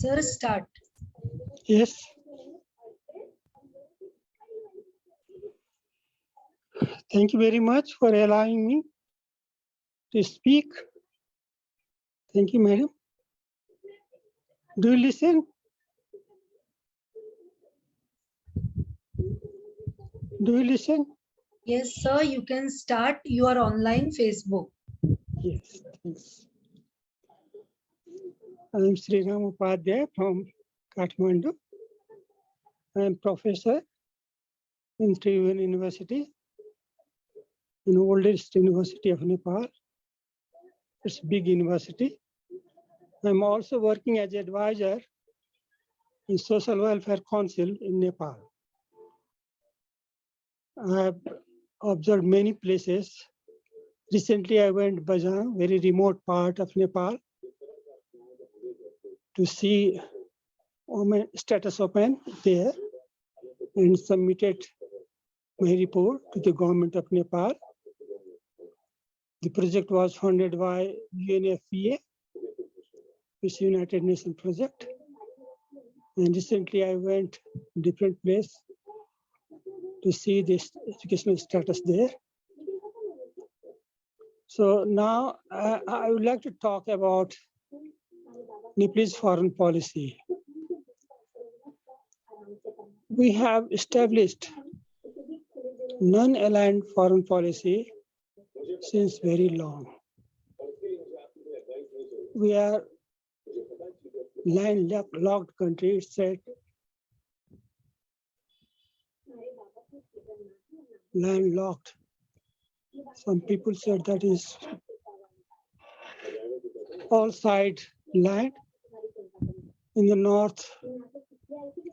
Sir, start. Yes. Thank you very much for allowing me to speak. Thank you, madam. Do you listen? Do you listen? Yes, sir, you can start your online Facebook. Yes, thanks. I am Shreeram Upadhyaya from Kathmandu. I am professor in Tribhuvan University, the oldest university of Nepal. It's a big university. I'm also working as advisor in Social Welfare Council in Nepal. I have observed many places. Recently, I went Bajang, very remote part of Nepal, to see women status open there and submitted my report to the government of Nepal. The project was funded by UNFPA, which is United Nations project. And recently I went different place to see this educational status there. So now I would like to talk about Nepalese foreign policy. We have established non-aligned foreign policy since very long. We are landlocked country, it's said. Landlocked. Some people said that is all side land in the north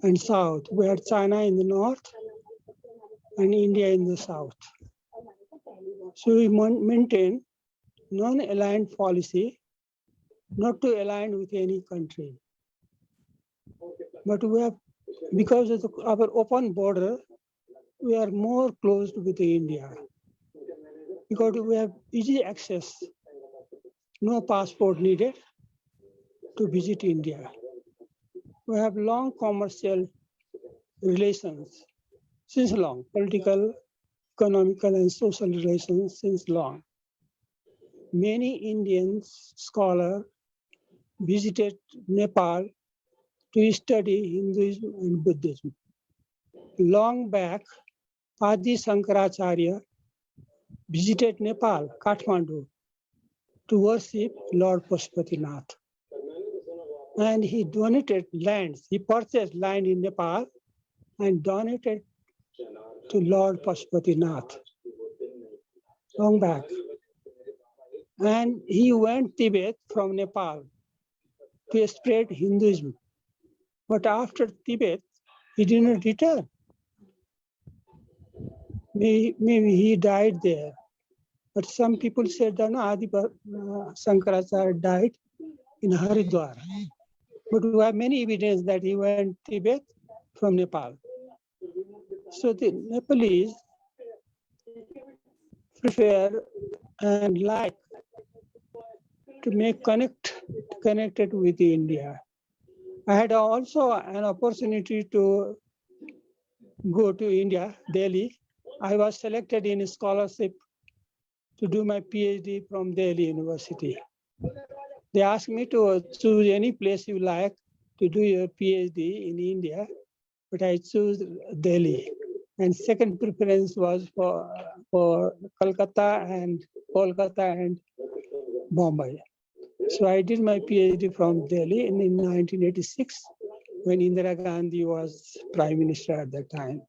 and south. We had China in the north and India in the south. So we maintain non-aligned policy, not to align with any country. But we have, because of our open border, we are more closed with India. Because we have easy access, no passport needed to visit India. We have long commercial relations since long, political, economical, and social relations since long. Many Indian scholars visited Nepal to study Hinduism and Buddhism. Long back, Adi Shankaracharya visited Nepal, Kathmandu, to worship Lord Pashupatinath. And he donated lands. He purchased land in Nepal and donated to Lord Pashupatinath. Long back. And he went Tibet from Nepal to spread Hinduism. But after Tibet, he did not return. Maybe he died there. But some people said that Adi Shankaracharya died in Haridwar. But we have many evidence that he went Tibet from Nepal. So the Nepalese prefer and like to make connected with India. I had also an opportunity to go to India, Delhi. I was selected in a scholarship to do my PhD from Delhi University. They asked me to choose any place you like to do your PhD in India, but I chose Delhi. And second preference was for Kolkata and Bombay. So I did my PhD from Delhi in 1986 when Indira Gandhi was Prime Minister at that time.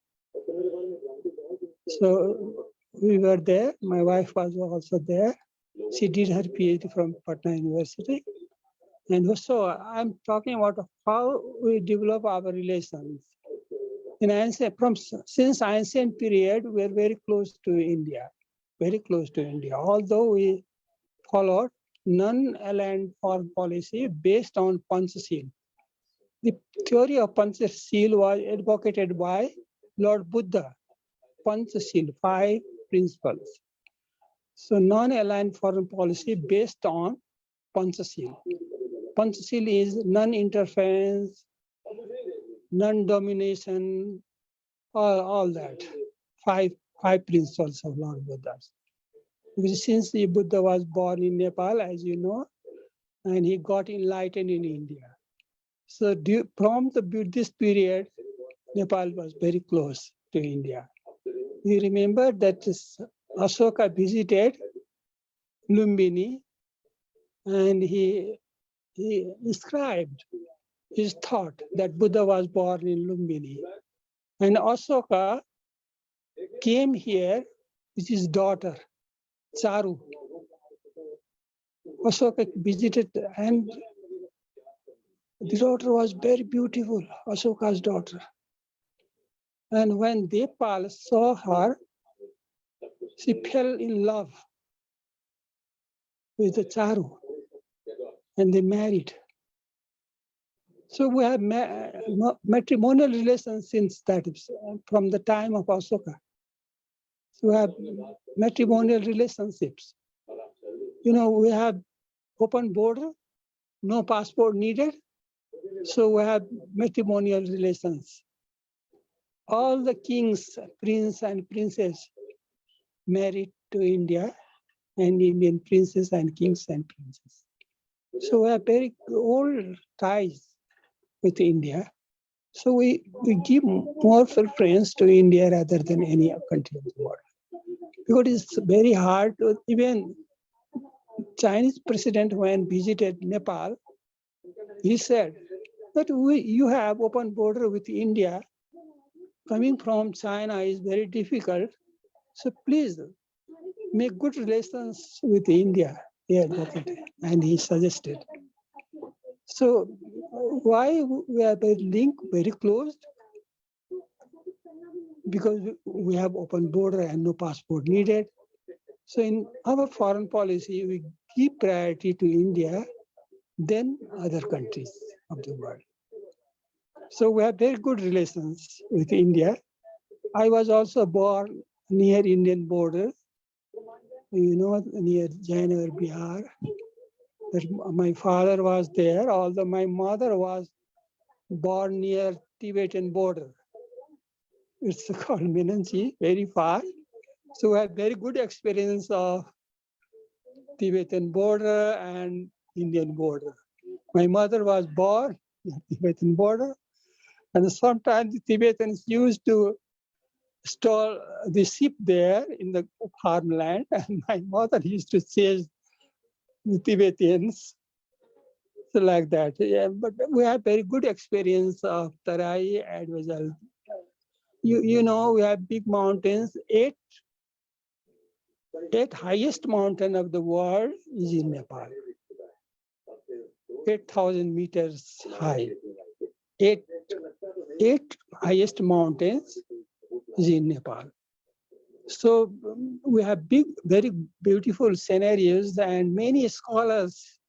So we were there. My wife was also there. She did her PhD from Patna University. And so I'm talking about how we develop our relations. Since ancient period, we're very close to India, although we followed non-aligned foreign policy based on Panchashil. The theory of Panchashil was advocated by Lord Buddha. Panchashil, 5 principles. So non-aligned foreign policy based on Panchashil. Panchashil is non-interference, non-domination, all that. Five principles of Lord Buddha's. Because since the Buddha was born in Nepal, as you know, and he got enlightened in India. So from the Buddhist period, Nepal was very close to India. You remember that Ashoka visited Lumbini and he described his thought that Buddha was born in Lumbini. And Ashoka came here with his daughter, Charu. Ashoka visited, and the daughter was very beautiful, Ashoka's daughter. And when Devpal saw her, she fell in love with the Charu, and they married. So we have matrimonial relations since that, from the time of Ashoka. So we have matrimonial relationships. You know, we have open border, no passport needed. So we have matrimonial relations. All the kings, prince and princess married to India, and Indian princes and kings and princes. So we have very old ties with India. So we give more preference to India rather than any country of the world. Because it's very hard to, even Chinese president when visited Nepal, he said that you have open border with India. Coming from China is very difficult. So please make good relations with India. Yeah, and he suggested. So why we are very linked, very close? Because we have open border and no passport needed. So in our foreign policy, we give priority to India, then other countries of the world. So we have very good relations with India. I was also born near Indian border, you know, near Jainagar, Bihar. My father was there, although my mother was born near Tibetan border. It's called Minanchi, very far. So we have very good experience of Tibetan border and Indian border. My mother was born in Tibetan border, and sometimes the Tibetans used to store the sheep there in the farmland, and my mother used to chase the Tibetans. So like that. Yeah, but we have very good experience of Tarai and Vajal. You know, we have big mountains. Eight highest mountain of the world is in Nepal. 8,000 meters high. Eight highest mountains is in Nepal. So we have big, very beautiful scenarios, and many scholars,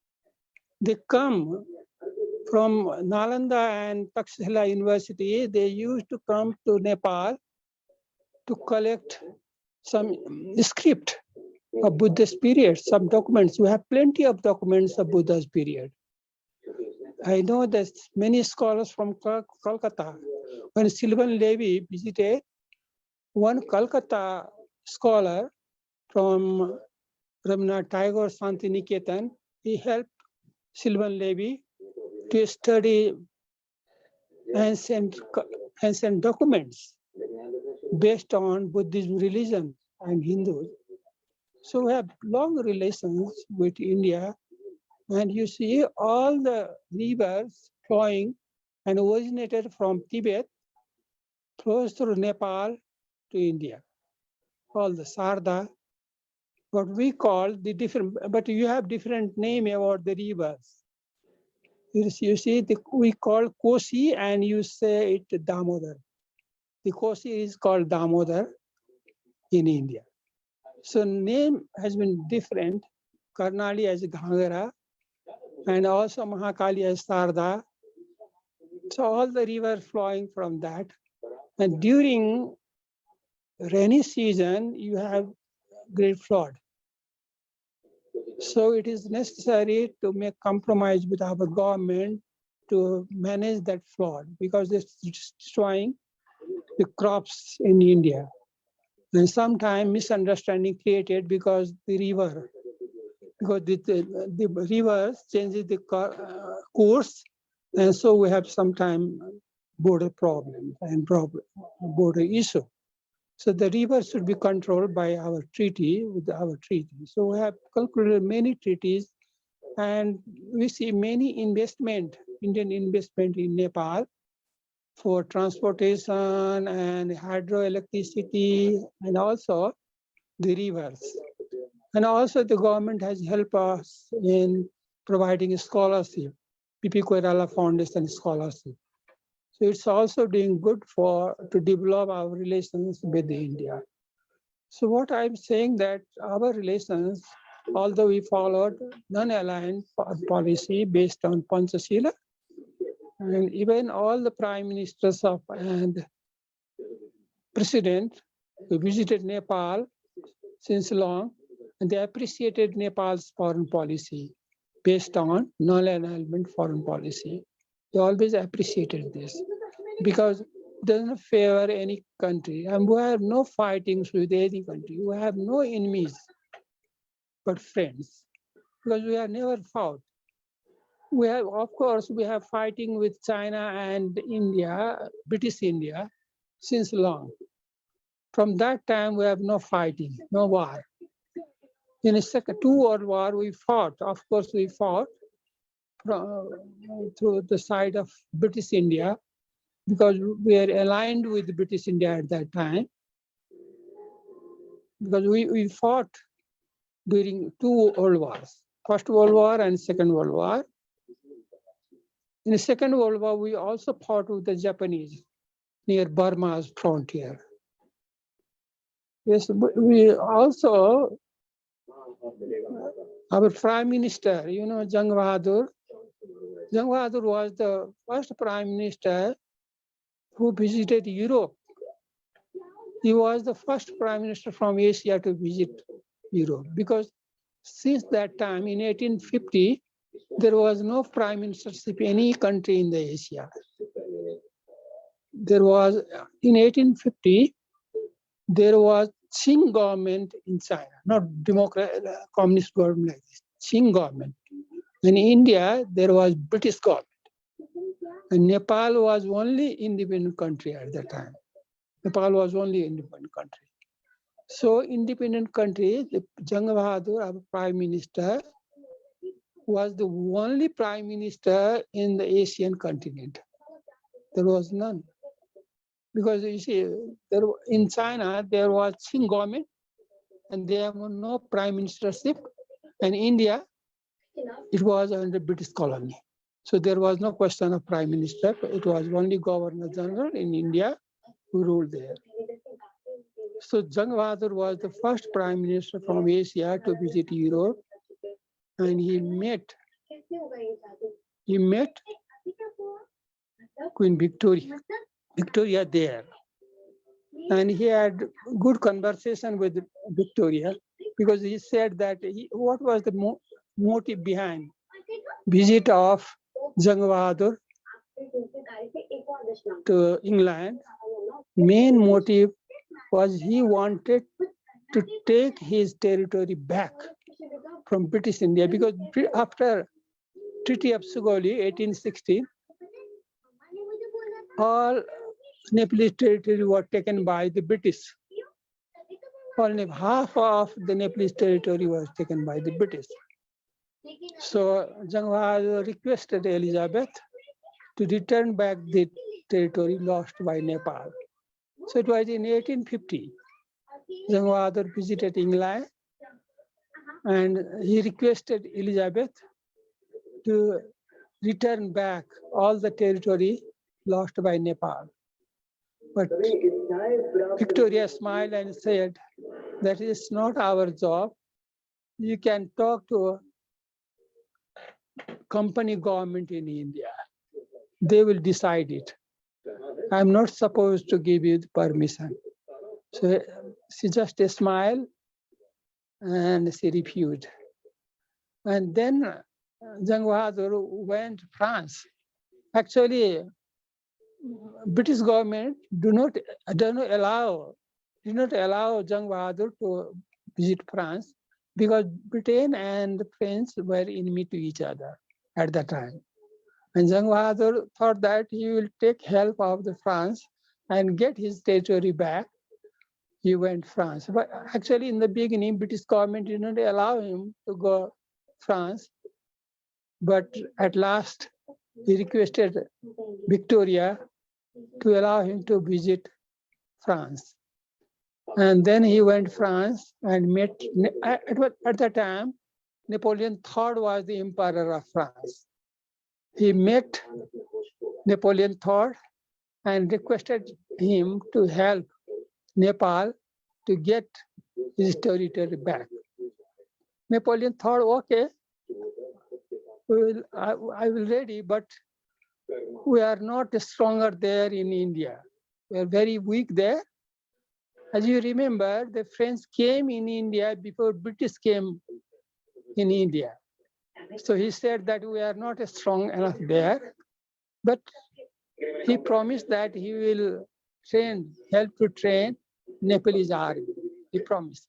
they come from Nalanda and Takshashila University. They used to come to Nepal to collect some script of Buddha's period, some documents. We have plenty of documents of Buddha's period. I know that many scholars from Kolkata, when Sylvan Levy visited, one Kolkata scholar from Rabindranath Tagore Santiniketan, he helped Sylvan Levy to study ancient documents based on Buddhism religion and Hindus. So we have long relations with India, and you see all the rivers flowing and originated from Tibet, flows through Nepal to India. All the Sarda, what we call the different, but you have different name about the rivers. You see, we call Kosi and you say it Damodar. The Kosi is called Damodar in India. So name has been different. Karnali as Ghangara and also Mahakali as Sarda. So all the rivers flowing from that. And during rainy season, you have great flood. So it is necessary to make compromise with our government to manage that flood because it's destroying the crops in India. And sometimes misunderstanding created because the river, because the river changes the course, and so we have sometimes border problem and border issue. So the river should be controlled by our treaty with our treaty. So we have concluded many treaties, and we see many Indian investment in Nepal for transportation and hydroelectricity and also the rivers. And also the government has helped us in providing a scholarship, PP Koirala Foundation scholarship. So it's also doing good to develop our relations with India. So what I'm saying that our relations, although we followed non-aligned policy based on Panchashila, and even all the prime ministers and president who visited Nepal since long, and they appreciated Nepal's foreign policy based on non-alignment foreign policy. They always appreciated this because it doesn't favor any country. And we have no fightings with any country. We have no enemies but friends because we have never fought. We have, of course, we have fighting with China and India, British India, since long. From that time, we have no fighting, no war. In the two World War, we fought. Of course, we fought through the side of British India because we are aligned with British India at that time. Because we fought during two World Wars, First World War and Second World War. In the Second World War, we also fought with the Japanese near Burma's frontier. Yes, we also, our Prime Minister, Jang Bahadur. Jang Bahadur was the first Prime Minister who visited Europe. He was the first Prime Minister from Asia to visit Europe because since that time in 1850, there was no prime ministership in any country in the Asia. There was, in 1850, there was Qing government in China, not communist government like this, Qing government. In India, there was British government. And Nepal was only independent country at that time. Nepal was only independent country. So independent country, Jang Bahadur, our prime minister, was the only prime minister in the Asian continent. There was none. Because you see, in China, there was Qing government and there was no prime ministership. And India, it was under British colony. So there was no question of prime minister. It was only governor general in India who ruled there. So Jang Bahadur was the first prime minister from Asia to visit Europe. And he met Queen Victoria there. And he had good conversation with Victoria because he said that what was the motive behind visit of Jang Bahadur to England. Main motive was he wanted to take his territory back from British India because after Treaty of Sugauli, 1860, all Nepalese territory were taken by the British. Only half of the Nepalese territory was taken by the British. So Jang Bahadur requested Elizabeth to return back the territory lost by Nepal. So it was in 1850, Jang Bahadur visited England and he requested Elizabeth to return back all the territory lost by Nepal. But Victoria smiled and said, that is not our job. You can talk to company government in India. They will decide it. I'm not supposed to give you the permission. So she just smiled and she refused. And then Jang Bahadur went to France. Actually, British government did not allow Jang Bahadur to visit France because Britain and the French were enemy to each other at that time. And Jang Bahadur thought that he will take help of the France and get his territory back. He went France. But actually, in the beginning, British government did not allow him to go France. But at last, he requested Victoria to allow him to visit France. And then he went France and met, at the time, Napoleon III was the emperor of France. He met Napoleon III and requested him to help Nepal to get his territory back. Napoleon thought, okay, I will ready, but we are not stronger there in India. We are very weak there. As you remember, the French came in India before British came in India. So he said that we are not strong enough there, but he promised that he will help to train Nepalese army. He promised.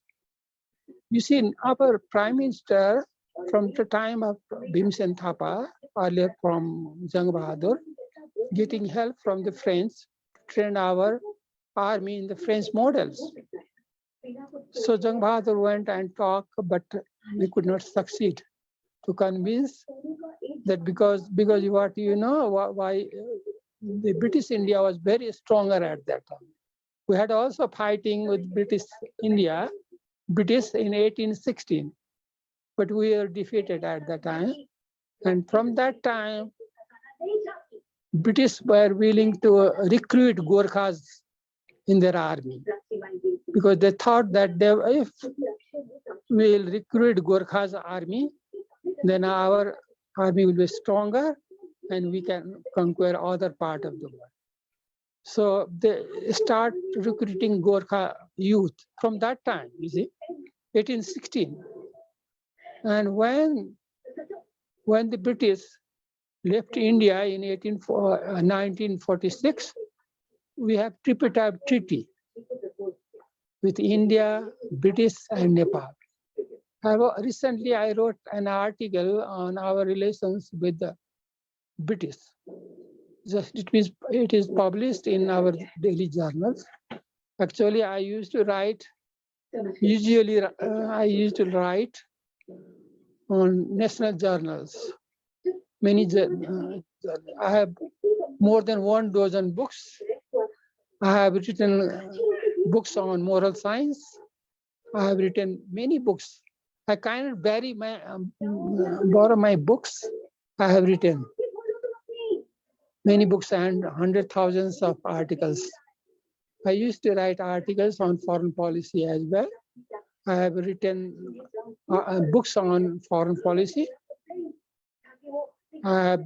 You see, our prime minister from the time of Bhimsen Thapa, earlier from Jang Bahadur, getting help from the French to train our army in the French models. So Jang Bahadur went and talked, but we could not succeed to convince that because what you know why the British India was very stronger at that time. We had also fighting with British India, British in 1816, but we were defeated at that time. And from that time, British were willing to recruit Gorkhas in their army because they thought that if we will recruit Gorkhas army, then our army will be stronger and we can conquer other part of the world. So they start recruiting Gorkha youth from that time, you see, 1816. And when the British left India in 1946, we have tripartite treaty with India, British, and Nepal. Recently, I wrote an article on our relations with the British. It is published in our daily journals. Actually, I used to write on national journals. I have more than 12 books. I have written books on moral science. I have written many books. I cannot borrow my books. I have written many books and hundreds of thousands of articles. I used to write articles on foreign policy as well. I have written books on foreign policy. I've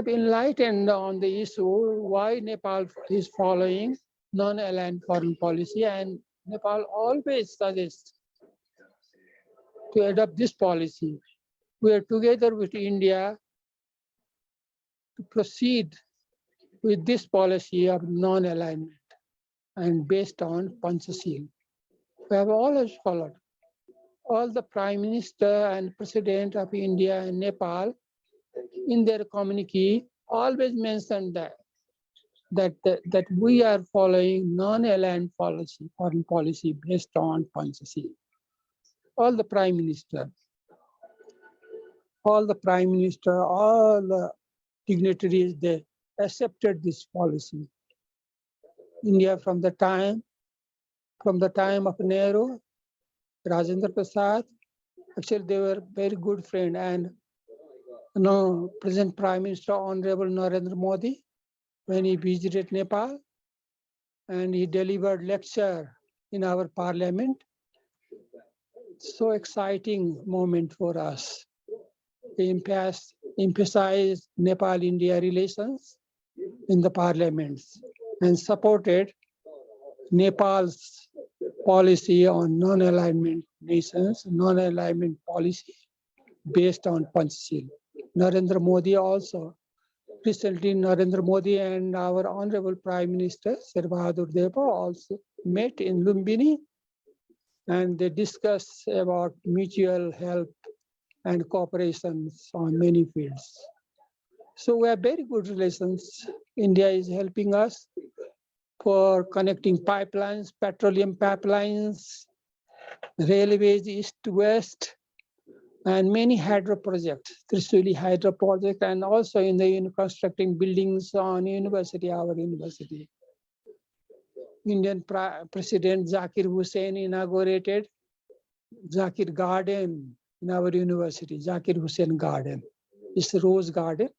enlightened on the issue why Nepal is following non-aligned foreign policy, and Nepal always suggests to adopt this policy. We are together with India to proceed with this policy of non-alignment and based on Panchasheel. We have always followed. All the Prime Minister and President of India and Nepal in their communique always mentioned that we are following non-aligned policy, foreign policy based on Panchasheel. All the Prime Minister, all the dignitaries, they accepted this policy. India from the time of Nehru, Rajendra Prasad, actually they were very good friends, and present Prime Minister Honorable Narendra Modi, when he visited Nepal and he delivered lecture in our parliament. So exciting moment for us. He emphasized Nepal-India relations in the parliaments and supported Nepal's policy on non-alignment nations, non-alignment policy based on Panchsheel. Narendra Modi also, recently Narendra Modi and our Honorable Prime Minister, Sir Bahadur Deva, also met in Lumbini, and they discussed about mutual help and cooperations on many fields. So we have very good relations. India is helping us for connecting pipelines, petroleum pipelines, railways east to west, and many hydro projects, Trishuli hydro project, and also in the constructing buildings on university, our university. Indian President Zakir Hussain inaugurated Zakir Garden in our university, Zakir Hussain Garden. It's a rose garden.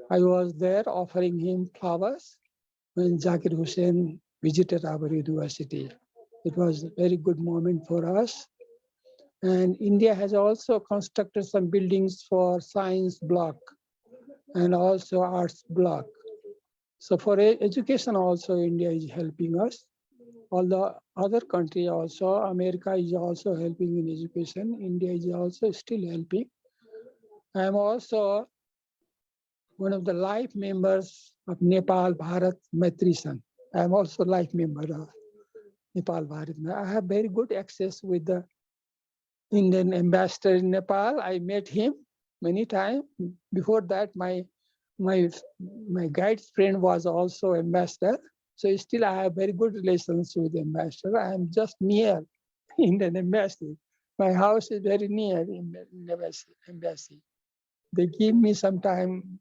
I was there offering him flowers when Zakir Hussain visited our university. It was a very good moment for us. And India has also constructed some buildings for science block and also arts block. So for education also, India is helping us. All the other countries also, America is also helping in education. India is also still helping. I am also one of the life members of Nepal Bharat Maitri Sangh. I am also life member of Nepal Bharat. I have very good access with the Indian ambassador in Nepal. I met him many times. Before that, my guide's friend was also ambassador. So still I have very good relations with the ambassador. I am just near Indian embassy. My house is very near in embassy. They give me sometime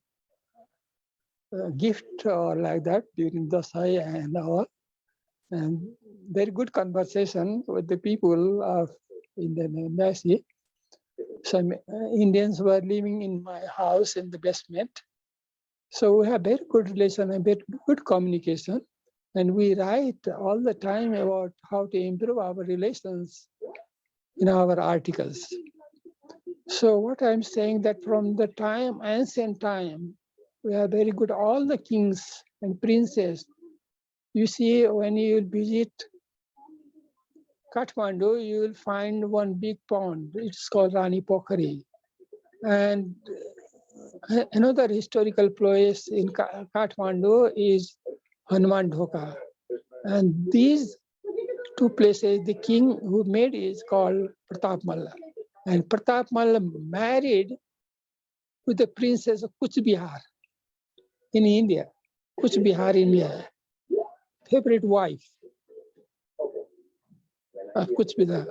gift or like that during Dasai and all. And very good conversation with the people of Indian embassy. Some Indians were living in my house in the basement. So we have very good relation and very good communication. And we write all the time about how to improve our relations in our articles. So what I'm saying that from the time, ancient time, we are very good. All the kings and princes, you see, when you visit Kathmandu, you will find one big pond. It's called Rani Pokhari. And another historical place in Kathmandu is Hanuman Dhoka. And these two places, the king who made is called Pratap Malla. And Pratap Malla married with the princess of Kuch Bihar in India. Kuch Bihar, India. Favorite wife of Kuch Bihar.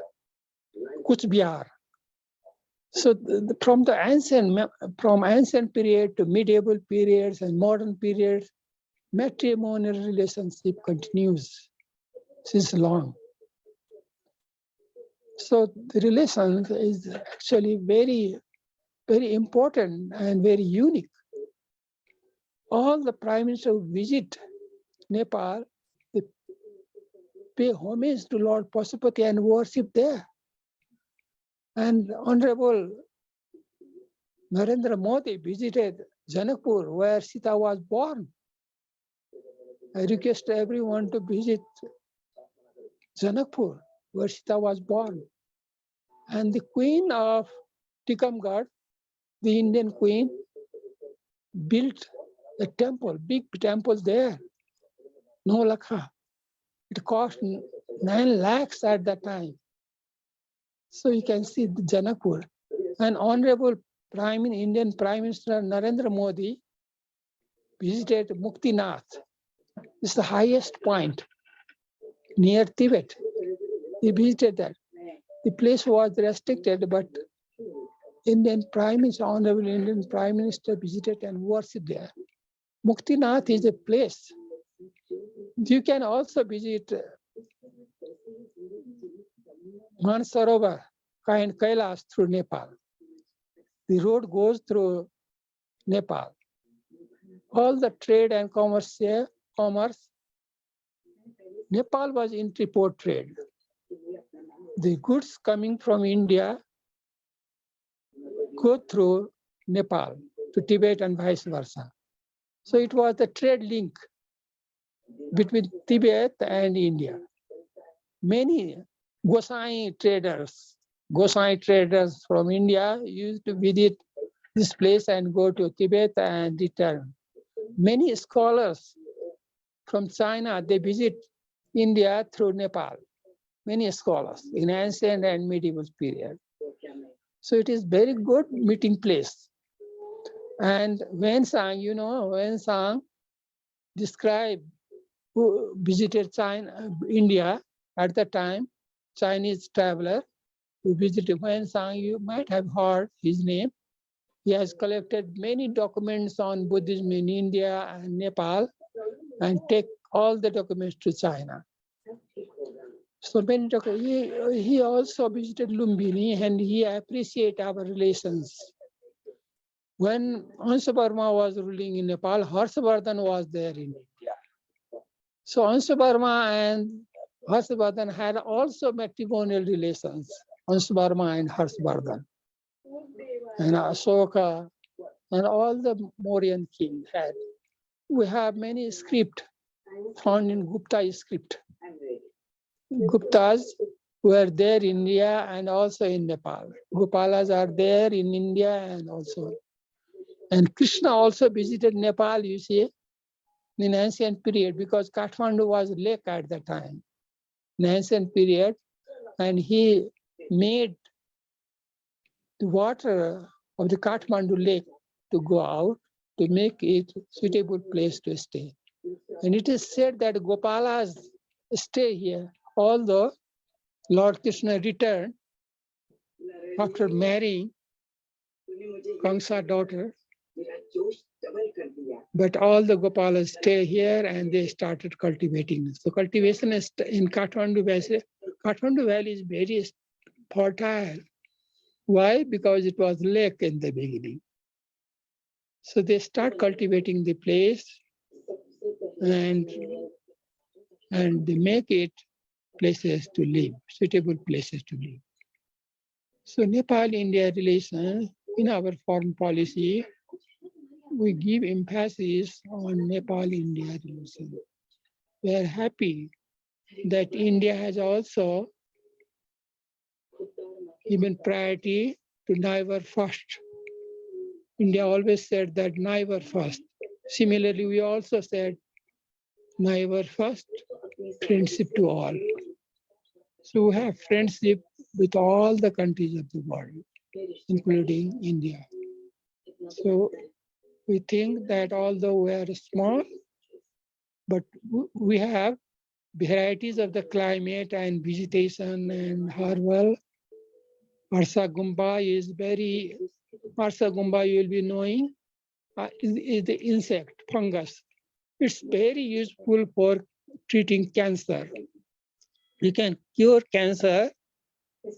So from ancient period to medieval periods and modern periods, matrimonial relationship continues since long. So the relation is actually very, very important and very unique. All the prime ministers who visit Nepal, they pay homage to Lord Pasupati and worship there. And Honorable Narendra Modi visited Janakpur, where Sita was born. I request everyone to visit Janakpur, where Sita was born. And the queen of Tikamgarh, the Indian queen, built a temple, big temple there, no lakha. It cost 9 lakhs at that time. So you can see the Janakpur. And Honorable Indian Prime Minister Narendra Modi visited Muktinath. It's the highest point near Tibet. He visited that. The place was restricted, but Honorable Indian Prime Minister visited and worshipped there. Muktinath is a place. You can also visit Mansarovar and Kailash through Nepal. The road goes through Nepal. All the trade and commerce, Nepal was intra-port trade. The goods coming from India go through Nepal to Tibet and vice versa. So it was the trade link between Tibet and India. many Gosai traders from India used to visit this place and go to Tibet and return. Many scholars from China, they visit India through Nepal. Many scholars in ancient and medieval period. So it is very good meeting place. And Wen Sang described who visited China, India at the time, Chinese traveler who visited Wen Sang, you might have heard his name. He has collected many documents on Buddhism in India and Nepal and take all the documents to China. So many he also visited Lumbini and he appreciated our relations. When Hansabharma was ruling in Nepal, Harshavardhan was there in India. So Hansabharma and Harshavardhan had also matrimonial relations, Hansabharma and Harshavardhan. And Ashoka and all the Mauryan king had. We have many script found in Gupta script. Guptas were there in India and also in Nepal. Gopalas are there in India and also. And Krishna also visited Nepal, you see, in ancient period, because Kathmandu was a lake at the time, in ancient period, and he made the water of the Kathmandu lake to go out to make it suitable place to stay. And it is said that Gopalas stay here, although Lord Krishna returned after marrying Kamsa's daughter. But all the Gopalas stay here and they started cultivating. So cultivation is in Kathmandu Valley. Kathmandu Valley is very fertile. Why? Because it was lake in the beginning. So they start cultivating the place and they make it places to live, suitable places to live. So Nepal-India relations, in our foreign policy, we give emphasis on Nepal-India relations. We are happy that India has also given priority to neighbor first. India always said that neighbor first. Similarly, we also said neighbor first, friendship to all. So we have friendship with all the countries of the world, including India. So we think that although we are small, but we have varieties of the climate and vegetation and herbal. Arsa Gumba is very, Arsa Gumba you will be knowing, is the insect, fungus. It's very useful for treating cancer. You can cure cancer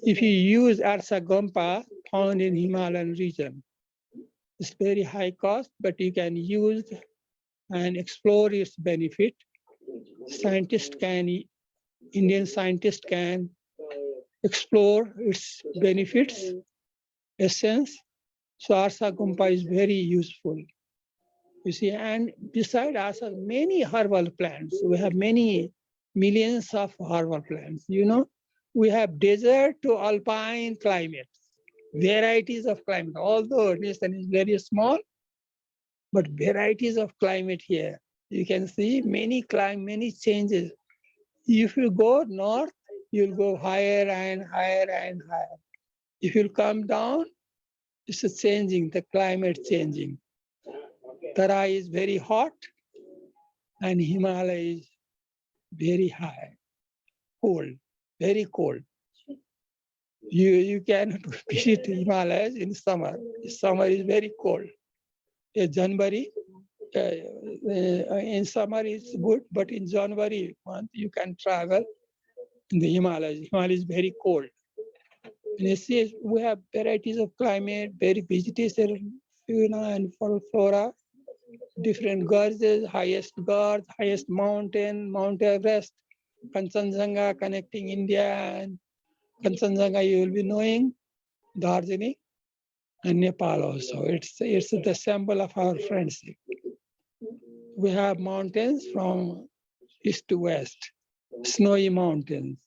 if you use Arsa Gumba found in Himalayan region. It's very high cost, but you can use and explore its benefit. Indian scientists can explore its benefits, essence. So Arsa Gumpa is very useful. You see, and beside Arsa, many herbal plants. We have many millions of herbal plants. You know, we have desert to alpine climates, varieties of climate. Although nation is very small, but varieties of climate here. You can see many changes. If you go north, you'll go higher and higher and higher. If you come down, it's changing, the climate changing. Tara is very hot and Himalaya is very high, cold, very cold. You cannot visit Himalayas in summer. Summer is very cold. In January, in summer it's good, but in January month you can travel in the Himalayas. Himalayas is very cold. And you see, we have varieties of climate, very vegetation, fauna and flora, different gorges, highest gorge, highest mountain, Mount Everest, Kanchenjunga connecting India and Kanchenjunga you will be knowing, Darjeeling, and Nepal also. It's the symbol of our friendship. We have mountains from east to west, snowy mountains.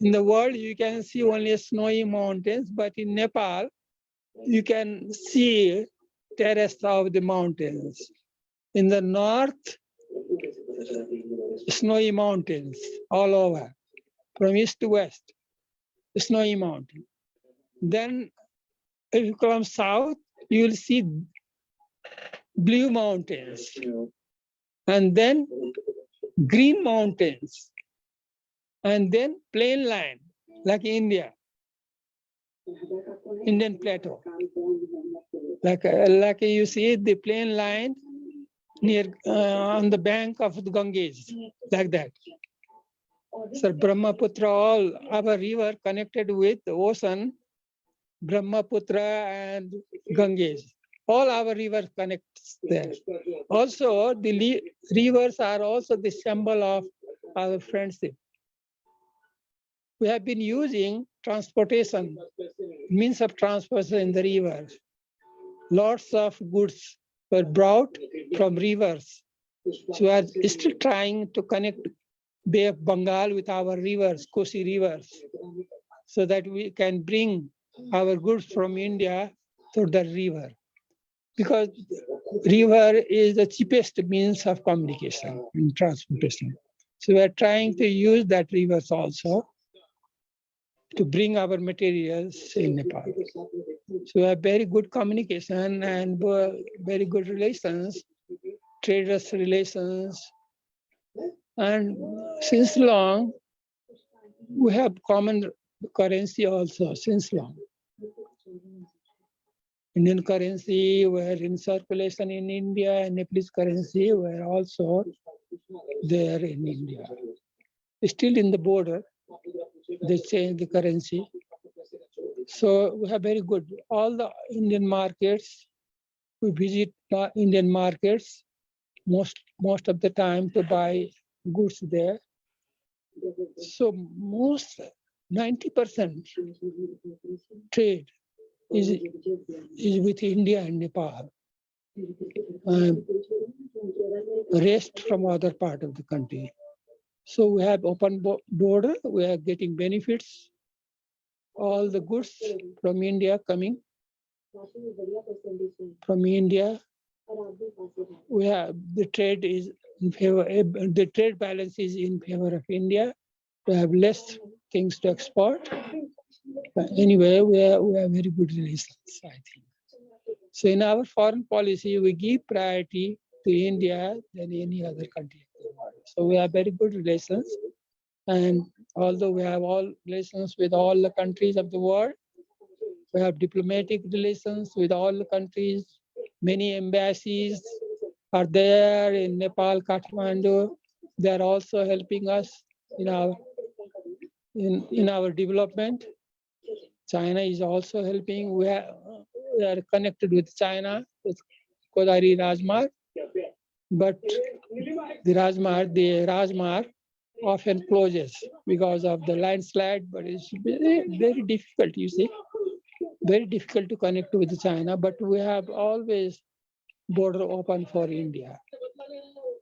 In the world, you can see only snowy mountains, but in Nepal, you can see terrace of the mountains. In the north, snowy mountains all over, from east to west, snowy mountain. Then if you come south, you will see blue mountains, and then green mountains, and then plain land, like India, Indian plateau. Like you see the plain land near on the bank of the Ganges, like that. So Brahmaputra, all our river connected with the ocean, Brahmaputra and Ganges. All our rivers connect there. Also, the rivers are also the symbol of our friendship. We have been using transportation, means of transportation in the rivers. Lots of goods were brought from rivers. So we are still trying to connect Bay of Bengal with our rivers, Kosi rivers, so that we can bring our goods from India through the river. Because river is the cheapest means of communication and transportation. So we are trying to use that rivers also to bring our materials in Nepal. So we have very good communication and very good relations, traders relations. And since long, we have common currency also, since long. Indian currency were in circulation in India, and Nepalese currency were also there in India. Still in the border, they change the currency. So we have very good, all the Indian markets, we visit Indian markets most of the time to buy goods there. So most 90% trade is with India and Nepal. Rest from other part of the country. So we have open border, we are getting benefits. All the goods from India coming from India. We have the trade is in favor, the trade balance is in favor of India. We have less things to export. But anyway, we have very good relations, I think. So in our foreign policy, we give priority to India than any other country of the world. So we have very good relations. And although we have all relations with all the countries of the world, we have diplomatic relations with all the countries. Many embassies are there in Nepal, Kathmandu. They are also helping us in our development. China is also helping. We are connected with China, with Kodari Rajmarg. But the Rajmarg often closes because of the landslide, but it's very, very difficult, you see. Very difficult to connect with China, but we have always border open for India.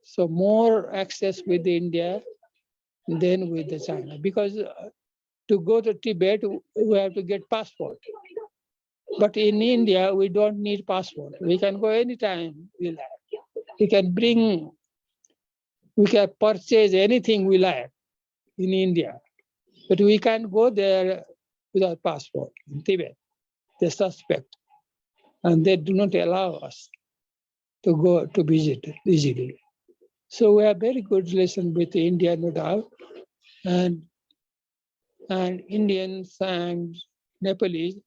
So more access with India than with the China, because to go to Tibet, we have to get passport. But in India, we don't need passport. We can go anytime we like. We can purchase anything we like in India. But we can't go there without passport in Tibet. They suspect. And they do not allow us to go to visit easily. So we have very good relation with India, no doubt. And Indians and Nepalese.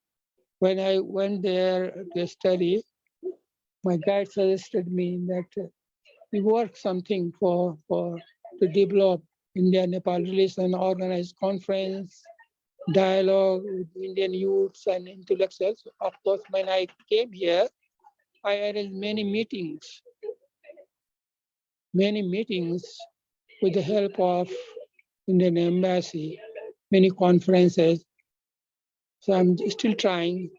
When I went there to study, my guide suggested me that we work something to develop India-Nepal relation, organize conference, dialogue with Indian youths and intellectuals. Of course, when I came here, I arranged many meetings with the help of Indian Embassy, many conferences. So I'm still trying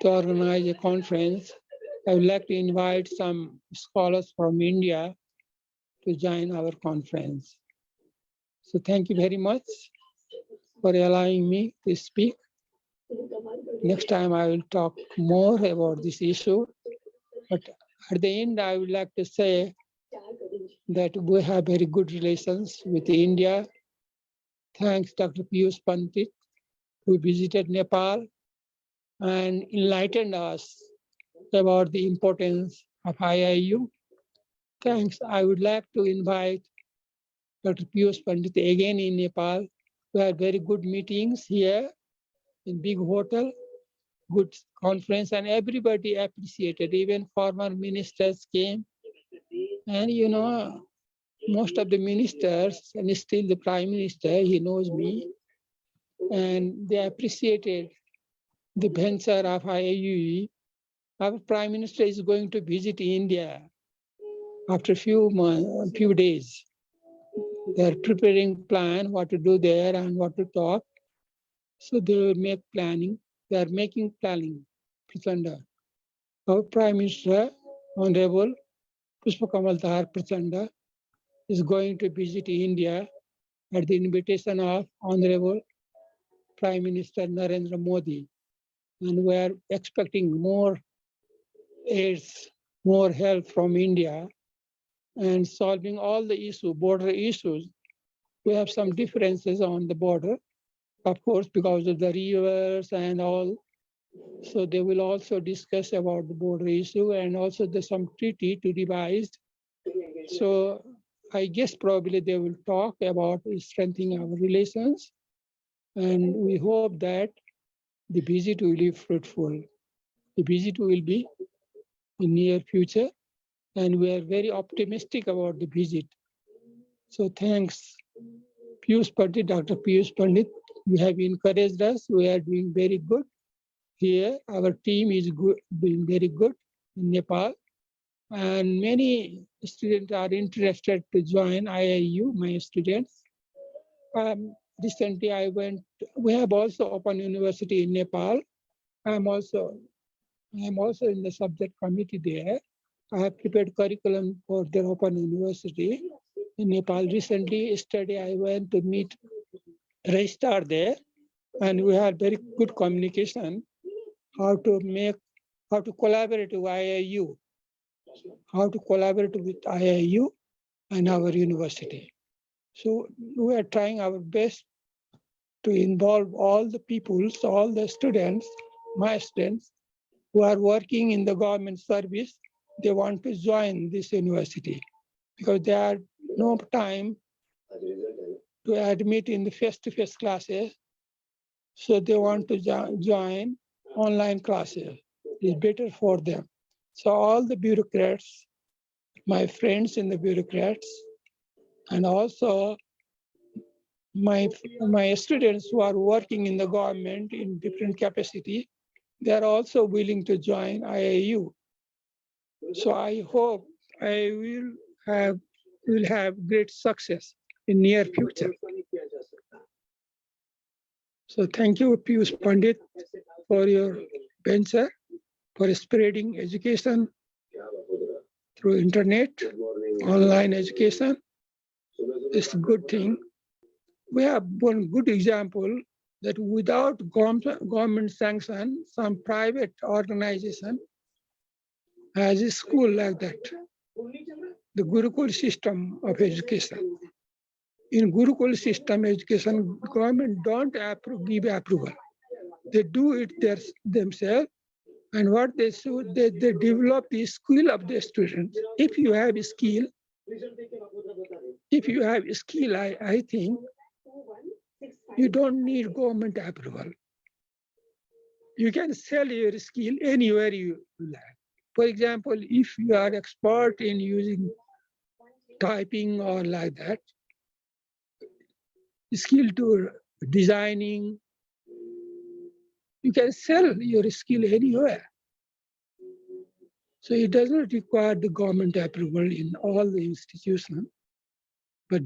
to organize a conference. I would like to invite some scholars from India to join our conference. So thank you very much for allowing me to speak. Next time I will talk more about this issue. But at the end, I would like to say that we have very good relations with India. Thanks Dr. Piyush Pandit, who visited Nepal and enlightened us about the importance of IIU. Thanks. I would like to invite Dr. Piyush Pandit again in Nepal. We had very good meetings here in big hotel, good conference, and everybody appreciated. Even former ministers came. And most of the ministers, and still the prime minister, he knows me, and they appreciated the venture of IIUE. Our prime minister is going to visit India after few days. They are preparing plan what to do there and what to talk. So they will make planning. They are making planning. Prachanda. Our prime minister, Honorable Pushpakamal Dahar Prachanda, is going to visit India at the invitation of Honorable Prime Minister Narendra Modi. And we are expecting more aids, more help from India and solving all the border issues. We have some differences on the border, of course, because of the rivers and all. So they will also discuss about the border issue, and also there's some treaty to revise. So I guess probably they will talk about strengthening our relations, and we hope that the visit will be fruitful. The visit will be in near future, and we are very optimistic about the visit. So thanks, Piyush Pandit, Dr. Piyush Pandit. You have encouraged us. We are doing very good here. Our team is doing very good in Nepal. And many students are interested to join IIU, my students. Recently, we have also Open University in Nepal. I'm also in the subject committee there. I have prepared curriculum for their Open University in Nepal. Recently, yesterday, I went to meet registrar there, and we had very good communication, how to collaborate with IIU, and our university. So we are trying our best to involve all the peoples, all the students, my students, who are working in the government service. They want to join this university because they have no time to admit in the face-to-face classes. So they want to join online classes. It's better for them. So all the bureaucrats, my friends in the bureaucrats, and also my students who are working in the government in different capacity, they are also willing to join IIU. So I hope I will have great success in near future. So thank you, Piyush Pandit, for your venture, for spreading education through internet, online education. It's a good thing. We have one good example that without government sanction, some private organization has a school like that. The Gurukul system of education. In Gurukul system education, government don't give approval. They do it themselves. And what they do, they develop the skill of the students. If you have a skill, I think you don't need government approval. You can sell your skill anywhere you like. For example, if you are expert in using typing or like that, skill to designing, you can sell your skill anywhere. So it does not require the government approval in all the institutions. But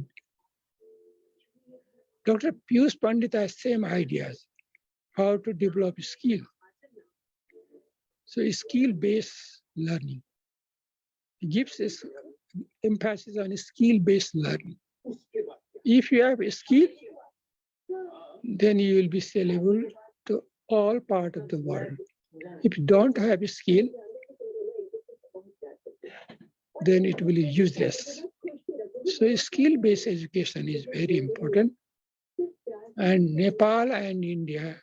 Dr. Piyush Pandit has same ideas, how to develop skill. So skill-based learning. He gives this emphasis on skill-based learning. If you have a skill, then you will be sellable to all part of the world. If you don't have a skill, then it will be useless. So skill-based education is very important. And Nepal and India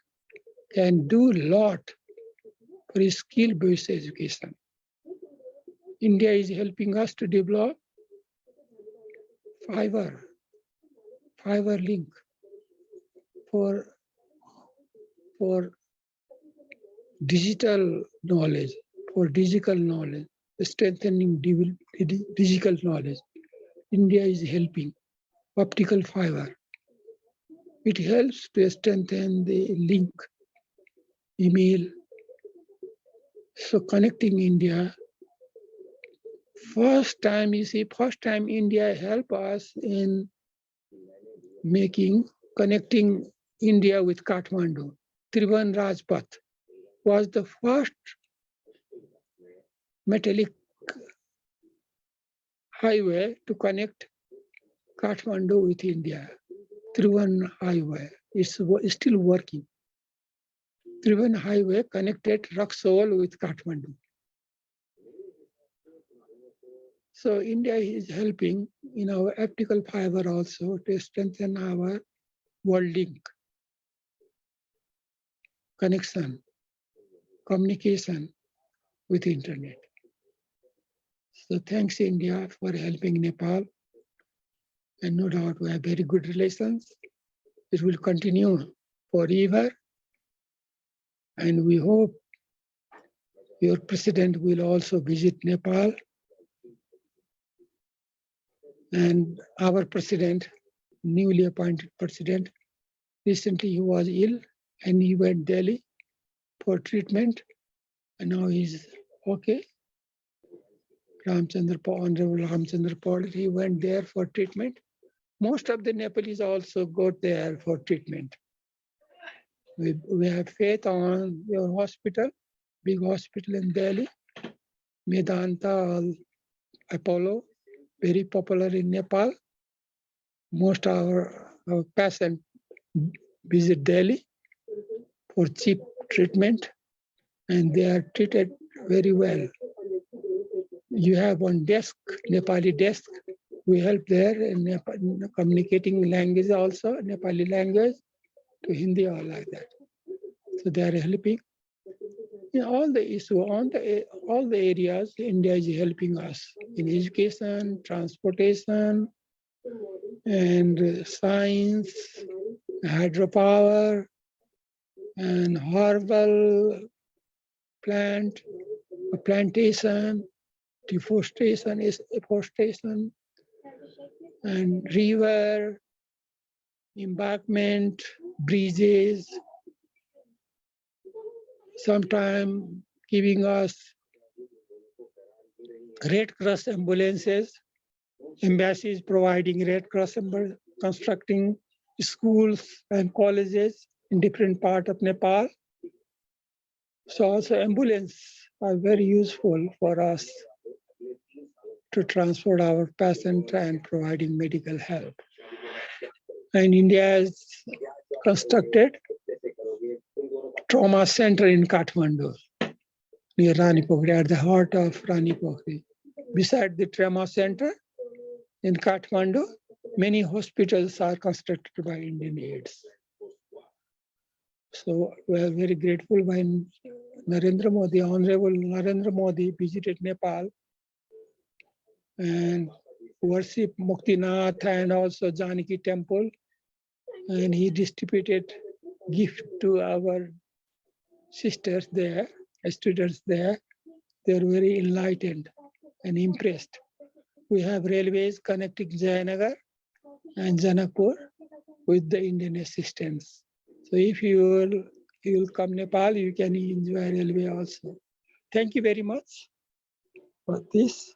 can do a lot for skill-based education. India is helping us to develop fiber link for digital knowledge, strengthening digital knowledge. India is helping optical fiber. It helps to strengthen the link, email. So connecting India, first time India helped us in connecting India with Kathmandu. Tribhuvan Rajpath was the first metallic highway to connect Kathmandu with India. Tribhuvan Highway is still working. Tribhuvan Highway connected Raxaul with Kathmandu. So India is helping in our optical fiber also to strengthen our world link, connection, communication with internet. So thanks India for helping Nepal. And no doubt we have very good relations. It will continue forever. And we hope your president will also visit Nepal. And our president, newly appointed president, recently he was ill and he went Delhi for treatment. And now he's okay. Honorable Ramchandra Paul, he went there for treatment. Most of the Nepalese also go there for treatment. We have faith on your hospital, big hospital in Delhi, Medanta, Apollo, very popular in Nepal. Most of our patients visit Delhi for cheap treatment and they are treated very well. You have one desk, Nepali desk. We help there in communicating language also, Nepali language to Hindi or like that. So they are helping. In all the issues, all the areas, India is helping us in education, transportation, and science, hydropower, and herbal plantation, afforestation, and river, embankment, bridges, sometimes giving us Red Cross ambulances, embassies providing Red Cross, constructing schools and colleges in different parts of Nepal. So also ambulance are very useful for us to transport our patients and providing medical help. And India has constructed trauma center in Kathmandu, near Rani Pokhri, at the heart of Rani Pokhri. Beside the trauma center in Kathmandu, many hospitals are constructed by Indian aids. So we are very grateful when Honorable Narendra Modi visited Nepal and worship Muktinath and also Janaki temple. And he distributed gift to our sisters there, students there. They're very enlightened and impressed. We have railways connecting Jayanagar and Janakpur with the Indian assistance. So if you will come Nepal, you can enjoy railway also. Thank you very much for this.